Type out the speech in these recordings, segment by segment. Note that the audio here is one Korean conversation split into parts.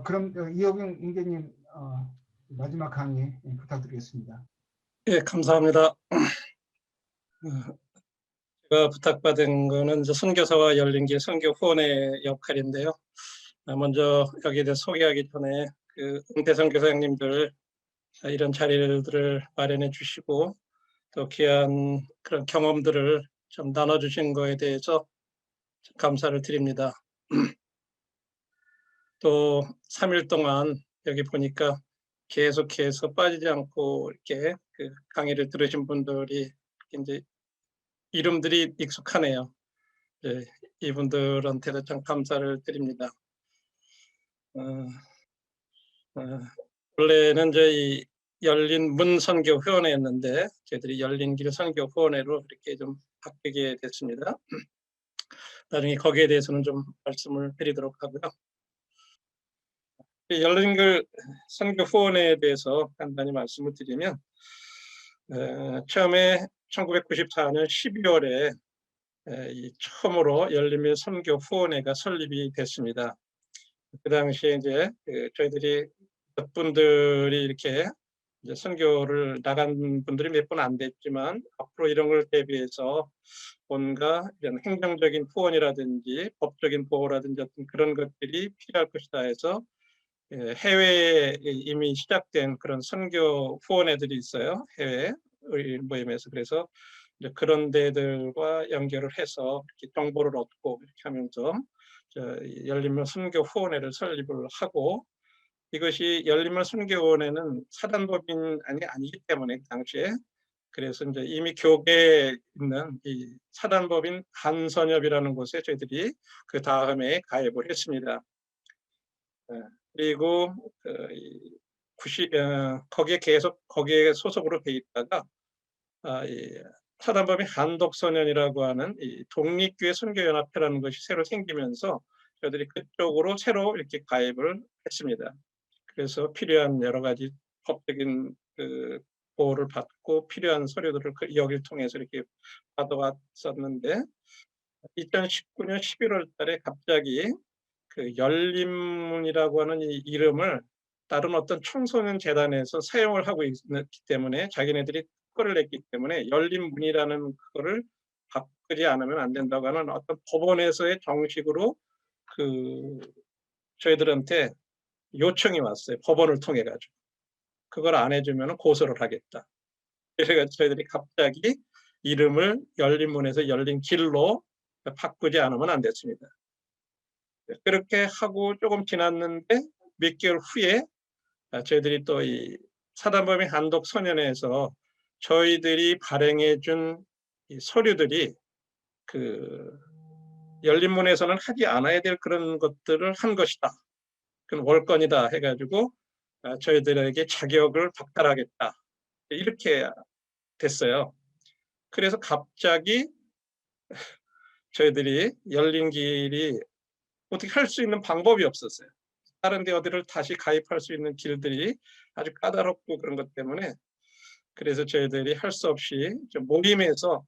그럼 이호경 임계님 마지막 강의 부탁드리겠습니다. 예, 감사합니다. 제가 부탁받은 거는 이제 선교사와 열린길 선교 후원의 역할인데요. 먼저 여기에 대해 소개하기 전에 그 은퇴 교사님들 이런 자리들을 마련해 주시고 또 귀한 그런 경험들을 좀 나눠주신 거에 대해서 감사를 드립니다. 또 3일 동안 여기 보니까 계속해서 빠지지 않고 이렇게 그 강의를 들으신 분들이 이제 이름들이 익숙하네요. 네, 이분들한테도 참 감사를 드립니다. 원래는 저희 열린 문 선교 후원회였는데 저희들이 열린 길 선교 후원회로 이렇게 좀 바뀌게 됐습니다. 나중에 거기에 대해서는 좀 말씀을 드리도록 하고요. 열린 길 선교 후원회에 대해서 간단히 말씀을 드리면 처음에 1994년 12월에 처음으로 열린길 선교 후원회가 설립이 됐습니다. 그 당시에 이제 저희들이 몇 분들이 이렇게 이제 선교를 나간 분들이 몇 분 안 됐지만 앞으로 이런 걸 대비해서 뭔가 이런 행정적인 후원이라든지 법적인 보호라든지 어떤 그런 것들이 필요할 것이다 해서 해외에 이미 시작된 그런 선교 후원회들이 있어요. 해외 모임에서. 그래서 이제 그런 데들과 연결을 해서 이렇게 정보를 얻고 이렇게 하면서 열린문 선교 후원회를 설립을 하고, 이것이 열린문 선교원회는 사단법인이 아니기 때문에 당시에, 그래서 이제 이미 교계에 있는 이 사단법인 한선협이라는 곳에 저희들이 그 다음에 가입을 했습니다. 그리고 거기에 소속으로 돼 있다가 이 사단법인 한독소년이라고 하는 이 독립교회 선교연합회라는 것이 새로 생기면서 저희들이 그쪽으로 새로 이렇게 가입을 했습니다. 그래서 필요한 여러 가지 법적인 보호를 받고 필요한 서류들을 여기를 통해서 이렇게 받아왔었는데 2019년 11월 달에 갑자기 그 열린문이라고 하는 이 이름을 다른 어떤 청소년 재단에서 사용을 하고 있기 때문에 자기네들이 특허를 냈기 때문에 열린문이라는 그거를 바꾸지 않으면 안 된다고 하는 어떤 법원에서의 정식으로 저희들한테 요청이 왔어요. 법원을 통해 가지고 그걸 안 해주면 고소를 하겠다. 그래서 저희들이 갑자기 이름을 열린문에서 열린길로 바꾸지 않으면 안 됐습니다. 그렇게 하고 조금 지났는데 몇 개월 후에 저희들이 또 이 사단법인 한독소년회에서 저희들이 발행해 준 이 서류들이 열린문에서는 하지 않아야 될 그런 것들을 한 것이다. 그건 월권이다 해가지고 저희들에게 자격을 박탈하겠다. 이렇게 됐어요. 그래서 갑자기 저희들이 열린 길이 어떻게 할 수 있는 방법이 없었어요. 다른 데 어디를 다시 가입할 수 있는 길들이 아주 까다롭고 그런 것 때문에, 그래서 저희들이 할 수 없이 모임에서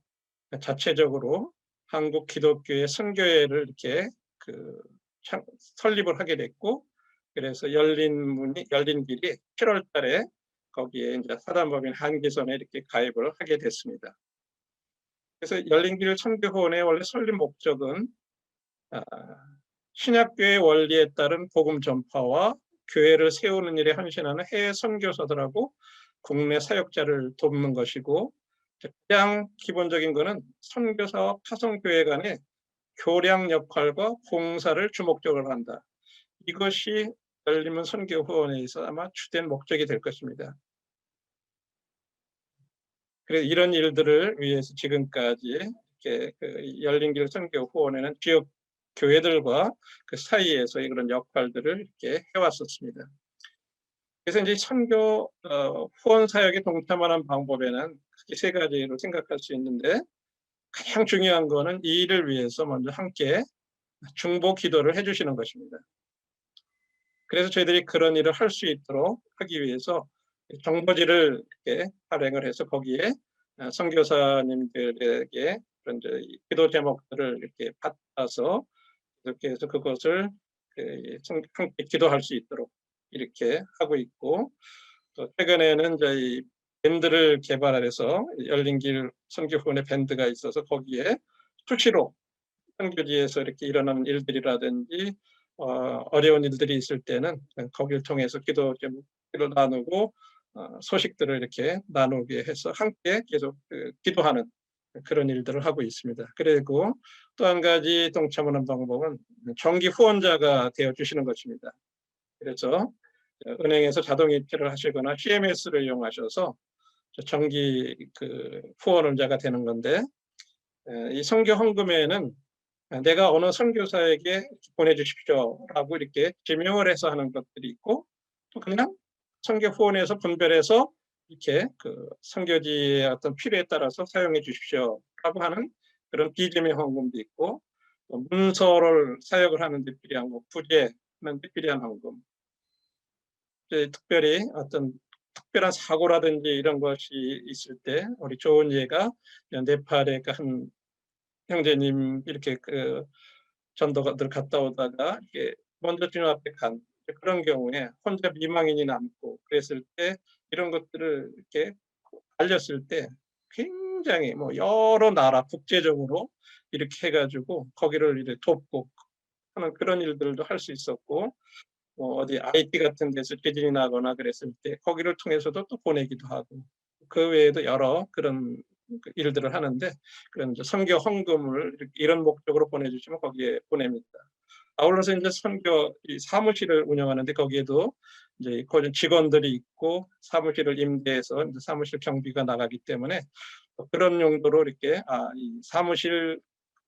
자체적으로 한국 기독교의 선교회를 이렇게 설립을 하게 됐고, 그래서 열린 길이 7월 달에 거기에 이제 사단법인 한기선에 이렇게 가입을 하게 됐습니다. 그래서 열린길 선교후원의 원래 설립 목적은 신약교의 원리에 따른 복음 전파와 교회를 세우는 일에 헌신하는 해외 선교사들하고 국내 사역자를 돕는 것이고, 가장 기본적인 것은 선교사와 파송교회 간의 교량 역할과 봉사를 주목적으로 한다. 이것이 열린문 선교후원회에서 아마 주된 목적이 될 것입니다. 그래서 이런 일들을 위해서 지금까지 이렇게 열린길 선교후원회는 지역 교회들과 그 사이에서 그런 역할들을 이렇게 해왔었습니다. 그래서 이제 선교 후원 사역에 동참하는 방법에는 크게 세 가지로 생각할 수 있는데, 가장 중요한 거는 이 일을 위해서 먼저 함께 중보 기도를 해주시는 것입니다. 그래서 저희들이 그런 일을 할 수 있도록 하기 위해서 정보지를 이렇게 발행을 해서 거기에 선교사님들에게 그런 기도 제목들을 이렇게 받아서 이렇게 해서 그것을 함께 기도할 수 있도록 이렇게 하고 있고, 또 최근에는 저희 밴드를 개발해서 열린길 선교후원의 밴드가 있어서 거기에 수시로 선교지에서 이렇게 일어나는 일들이라든지 어려운 일들이 있을 때는 거기를 통해서 기도 나누고 소식들을 이렇게 나누게 해서 함께 계속 기도하는 그런 일들을 하고 있습니다. 그리고 또 한 가지 동참하는 방법은 정기 후원자가 되어 주시는 것입니다. 그래서 은행에서 자동이체를 하시거나 CMS를 이용하셔서 정기 후원자가 되는 건데, 이 선교 헌금에는 내가 어느 선교사에게 보내주십시오라고 이렇게 지명을 해서 하는 것들이 있고, 또 그냥 선교 후원에서 분별해서 이렇게 선교지의 어떤 필요에 따라서 사용해 주십시오라고 하는 그런 비지명 헌금도 있고, 또 문서를 사역을 하는데 필요한 거, 부재하는데 필요한 헌금, 특별히 어떤 특별한 사고라든지 이런 것이 있을 때 우리 좋은 예가 네팔의 한 형제님 이렇게 전도가들 갔다 오다가 이게 먼저 주님 앞에 간 그런 경우에 혼자 미망인이 남고 그랬을 때 이런 것들을 이렇게 알렸을 때 굉장히 뭐 여러 나라 국제적으로 이렇게 해가지고 거기를 이렇게 돕고 하는 그런 일들도 할 수 있었고, 어디 IT 같은 데서 지진이 나거나 그랬을 때 거기를 통해서도 또 보내기도 하고, 그 외에도 여러 그런 일들을 하는데, 그런 선교 헌금을 이런 목적으로 보내주시면 거기에 보냅니다. 아울러서 이제 선교 사무실을 운영하는데 거기에도 이제 직원들이 있고 사무실을 임대해서 이제 사무실 경비가 나가기 때문에 그런 용도로 이렇게 이 사무실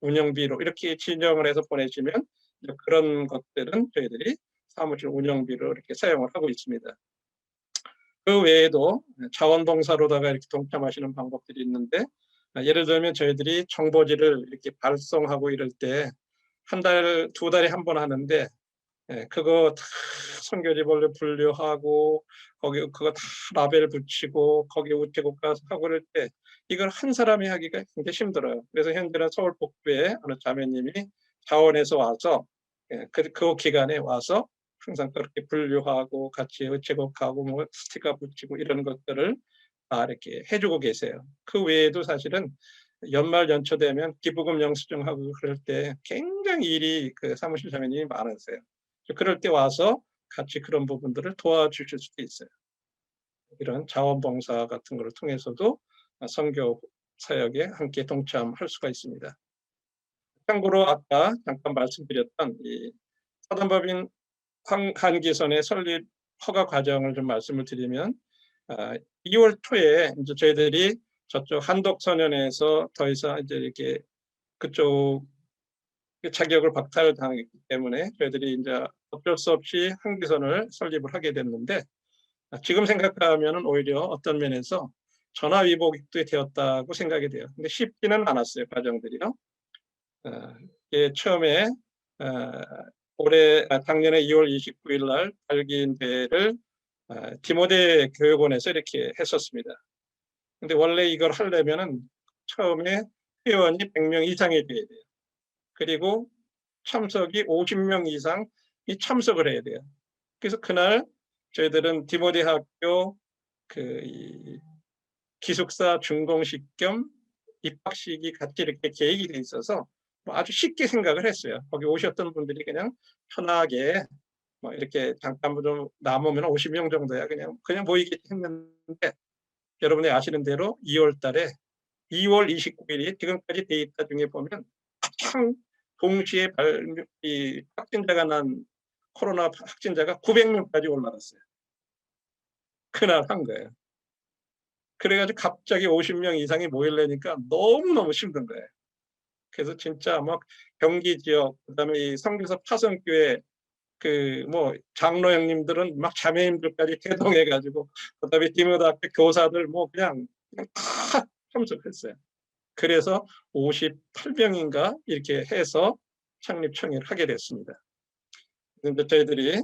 운영비로 이렇게 진정을 해서 보내시면 그런 것들은 저희들이 사무실 운영비로 이렇게 사용을 하고 있습니다. 그 외에도 자원봉사로다가 이렇게 동참하시는 방법들이 있는데, 예를 들면 저희들이 정보지를 이렇게 발송하고 이럴 때 한 달, 두 달에 한 번 하는데, 그거 다 선교지별로 분류하고 거기 그거 다 라벨 붙이고 거기 우체국 가서 하고 그럴 때 이걸 한 사람이 하기가 굉장히 힘들어요. 그래서 현재는 서울 북부에 어느 자매님이 자원에서 와서 그 기간에 와서 항상 그렇게 분류하고 같이 우체국하고 뭐 스티커 붙이고 이런 것들을 다 이렇게 해주고 계세요. 그 외에도 사실은 연말 연초 되면 기부금 영수증하고 그럴 때 굉장히 일이 사무실 자매님이 많으세요. 그럴 때 와서 같이 그런 부분들을 도와주실 수도 있어요. 이런 자원봉사 같은 것을 통해서도 선교 사역에 함께 동참할 수가 있습니다. 참고로 아까 잠깐 말씀드렸던 이 사단법인 한기선의 설립 허가 과정을 좀 말씀을 드리면, 2월 초에 이제 저희들이 저쪽 한독선연에서 더 이상 이제 이렇게 그쪽 자격을 박탈당했기 때문에 저희들이 이제 어쩔 수 없이 한기선을 설립을 하게 됐는데, 지금 생각하면 오히려 어떤 면에서 전화위복이 되었다고 생각이 돼요. 근데 쉽지는 않았어요, 과정들이요. 처음에 작년에 2월 29일 날 발기인대를 디모데 교육원에서 이렇게 했었습니다. 근데 원래 이걸 하려면은 처음에 회원이 100명 이상이 돼야 돼요. 그리고 참석이 50명 이상이 참석을 해야 돼요. 그래서 그날 저희들은 디모데 학교 기숙사 준공식 겸 입학식이 같이 이렇게 계획이 돼 있어서 아주 쉽게 생각을 했어요. 거기 오셨던 분들이 그냥 편하게 뭐 이렇게 잠깐 좀 남으면 50명 정도야 그냥 모이게 했는데, 여러분이 아시는 대로 2월 29일이 지금까지 데이터 중에 보면 가장 동시에 확진자가 난 코로나 확진자가 900명까지 올라갔어요. 그날 한 거예요. 그래가지고 갑자기 50명 이상이 모이려니까 너무너무 힘든 거예요. 그래서 진짜 막 경기 지역, 그다음에 이 선교사 파송교회 장로 형님들은 막 자매님들까지 대동해가지고, 그다음에 디모데학교 교사들 그냥 다 참석했어요. 그래서 58명인가 이렇게 해서 창립 청회를 하게 됐습니다. 그런데 저희들이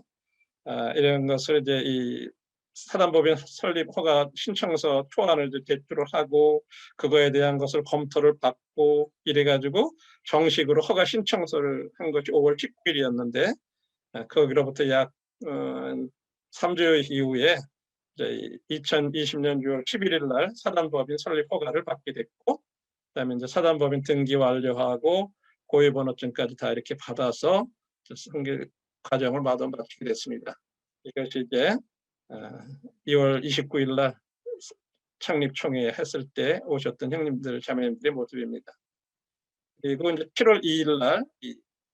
이런 것을 이제 이 사단법인 설립 허가 신청서 초안을 제출을 하고 그거에 대한 것을 검토를 받고 이래가지고 정식으로 허가 신청서를 한 것이 5월 19일이었는데 거기로부터 약 3주 이후에 2020년 6월 11일 날 사단법인 설립 허가를 받게 됐고, 그다음에 이제 사단법인 등기 완료하고 고유번호증까지 다 이렇게 받아서 선교 과정을 마저 마치게 됐습니다. 이것이 이제 2월 29일 날 창립 총회 했을 때 오셨던 형님들 자매님들의 모습입니다. 그리고 이제 7월 2일 날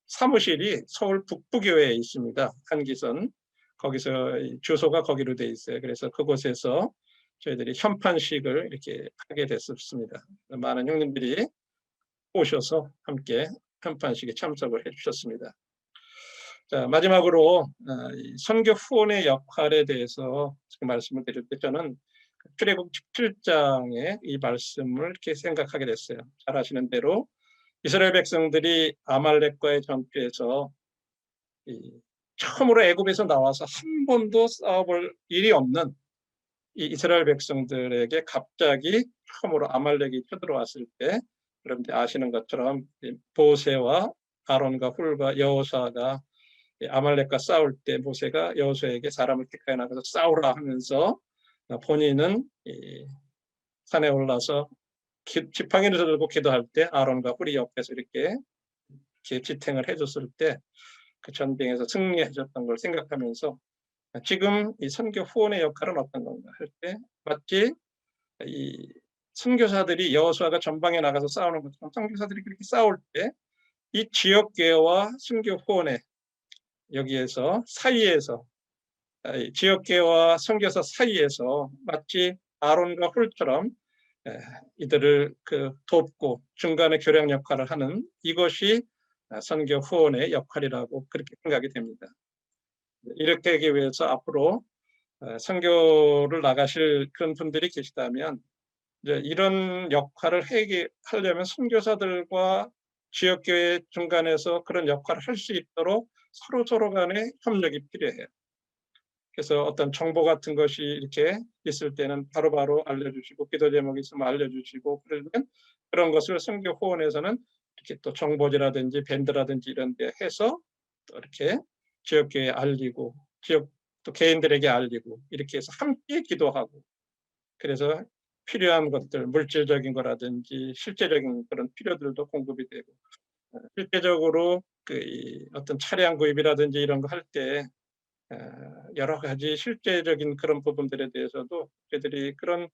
사무실이 서울 북부교회에 있습니다. 한기선. 거기서 주소가 거기로 돼 있어요. 그래서 그곳에서 저희들이 현판식을 이렇게 하게 됐습니다. 많은 형님들이 오셔서 함께 현판식에 참석을 해주셨습니다. 자, 마지막으로 선교 후원의 역할에 대해서 말씀을 드릴 때 저는 출애굽 17장의 이 말씀을 이렇게 생각하게 됐어요. 잘 아시는 대로 이스라엘 백성들이 아말렉과의 전투에서 처음으로 애굽에서 나와서 한 번도 싸워볼 일이 없는 이 이스라엘 백성들에게 갑자기 처음으로 아말렉이 쳐들어왔을 때, 여러분들 아시는 것처럼 모세와 아론과 훌과 여호수아가 아말렉과 싸울 때 모세가 여호수아에게 사람을 택하여 나가서 싸우라 하면서 본인은 산에 올라서 지팡이를 들고 기도할 때 아론과 훌이 옆에서 이렇게 지탱을 해줬을 때 그 전쟁에서 승리해줬던 걸 생각하면서 지금 이 선교 후원의 역할은 어떤 건가 할 때 마치 이 선교사들이 여호수아가 전방에 나가서 싸우는 것처럼 선교사들이 그렇게 싸울 때 이 지역계와 선교 후원의 여기에서 사이에서 지역계와 선교사 사이에서 마치 아론과 훌처럼 이들을 돕고 중간에 교량 역할을 하는 이것이 선교 후원의 역할이라고 그렇게 생각이 됩니다. 이렇게 하기 위해서 앞으로 선교를 나가실 그런 분들이 계시다면 이제 이런 역할을 하려면 선교사들과 지역교회 중간에서 그런 역할을 할 수 있도록 서로 간의 협력이 필요해요. 그래서 어떤 정보 같은 것이 이렇게 있을 때는 바로바로 알려주시고 기도 제목이 있으면 알려주시고 그러면 그런 것을 선교 후원에서는 이렇게 또 정보지라든지 밴드라든지 이런 데 해서 또 이렇게 지역교회에 알리고 지역 또 개인들에게 알리고 이렇게 해서 함께 기도하고 그래서 필요한 것들 물질적인 거라든지 실제적인 그런 필요들도 공급이 되고 실제적으로 어떤 차량 구입이라든지 이런 거 할 때 여러 가지 실제적인 그런 부분들에 대해서도 저희들이 그런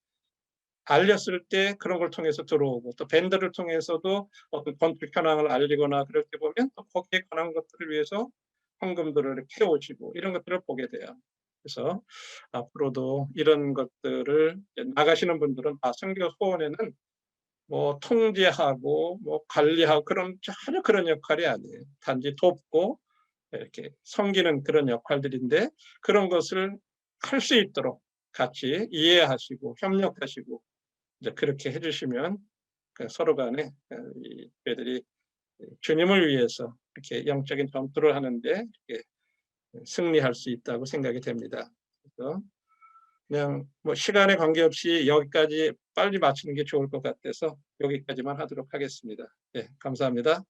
알렸을 때 그런 걸 통해서 들어오고 또 밴드를 통해서도 어떤 건축 현황을 알리거나 그럴 때 보면 또 거기에 관한 것들을 위해서 헌금들을 이렇게 해오시고 이런 것들을 보게 돼요. 그래서 앞으로도 이런 것들을 나가시는 분들은 선교 후원에는 뭐 통제하고 뭐 관리하고 전혀 그런 역할이 아니에요. 단지 돕고 이렇게 섬기는 그런 역할들인데 그런 것을 할 수 있도록 같이 이해하시고 협력하시고 이제 그렇게 해주시면 서로 간에 저희들이 주님을 위해서 이렇게 영적인 전투를 하는데 이렇게 승리할 수 있다고 생각이 됩니다. 그래서 그냥 뭐 시간에 관계없이 여기까지 빨리 마치는 게 좋을 것 같아서 여기까지만 하도록 하겠습니다. 네, 감사합니다.